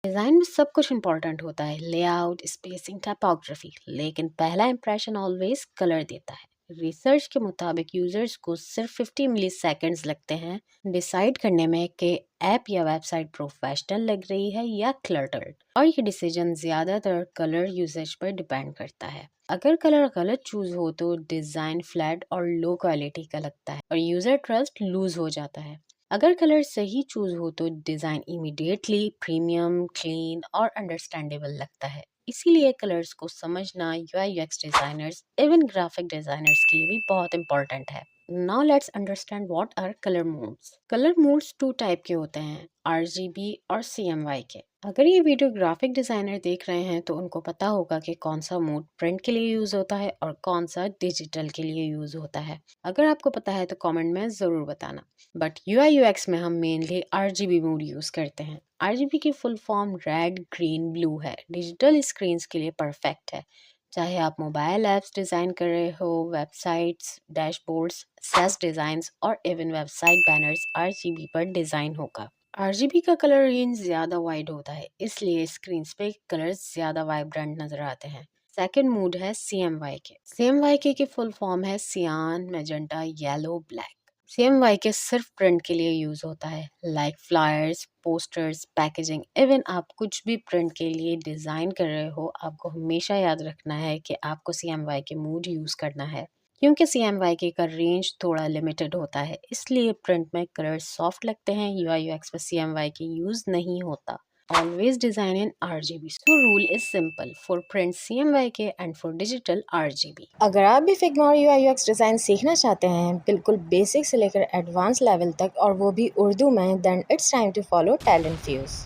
Design में सब कुछ इम्पोर्टेंट होता है, लेआउट, स्पेसिंग, टाइपोग्राफी, लेकिन पहला इंप्रेशन ऑलवेज कलर देता है। रिसर्च के मुताबिक यूजर्स को सिर्फ 50 मिली सेकेंड्स लगते हैं डिसाइड करने में कि ऐप या वेबसाइट प्रोफेशनल लग रही है या क्लटर्ड, और ये डिसीजन ज़्यादातर कलर यूसेज पर डिपेंड करता है। अगर कलर गलत चूज हो तो डिज़ाइन फ्लैट और लो क्वालिटी का लगता है और यूज़र ट्रस्ट लूज हो जाता है। अगर कलर सही चूज हो तो डिज़ाइन इमीडिएटली प्रीमियम, क्लीन और अंडरस्टैंडेबल लगता है। इसीलिए कलर्स को समझना UI UX designers, even graphic designers के लिए भी बहुत इंपॉर्टेंट है। Now let's understand what are colour modes. Colour modes two type के होते हैं, आरजीबी और सीएमवाई के। अगर ये वीडियो ग्राफिक डिजाइनर देख रहे हैं तो उनको पता होगा कि कौन सा मोड प्रिंट के लिए यूज होता है और कौन सा डिजिटल के लिए यूज होता है। अगर आपको पता है तो कमेंट में ज़रूर बताना। बट यूआई यूएक्स में हम मेनली आरजीबी मोड यूज़ करते हैं। आरजीबी की full form red, green, blue है। डिजिटल स्क्रीन्स के लिए परफेक्ट है। चाहे आप मोबाइल ऐप्स डिज़ाइन कर रहे हो, वेबसाइट्स, डैशबोर्ड्स, सेस डिज़ाइंस और इवन वेबसाइट बैनर्स आरजीबी पर डिज़ाइन होगा। आरजीबी का कलर रेंज ज़्यादा वाइड होता है, इसलिए स्क्रीन पे कलर्स ज़्यादा वाइब्रेंट नज़र आते हैं। सेकेंड मूड है सीएमवाई के। सीएमवाई के फुल फॉर्म है सियान, मैजेंटा, येलो, ब्लैक। सीएमवाई के सिर्फ प्रिंट के लिए यूज होता है, like flyers, posters, packaging. Even आप कुछ भी प्रिंट के लिए डिजाइन कर रहे हो, आपको हमेशा याद रखना है कि आपको सीएमवाई के मूड यूज करना है, क्योंकि सीएमवाई के का रेंज थोड़ा लिमिटेड होता है। इसलिए प्रिंट में कलर सॉफ्ट लगते हैं, यूआई यूएक्स पर सीएमवाई के यूज नहीं होता। Always design in RGB. So rule is simple for print CMYK and for digital RGB. अगर आप भी फिग्मा और यूआई यूएक्स डिज़ाइन सीखना चाहते हैं, बिल्कुल बेसिक से लेकर एडवांस लेवल तक, और वो भी उर्दू में, then it's time to follow Talent fuse.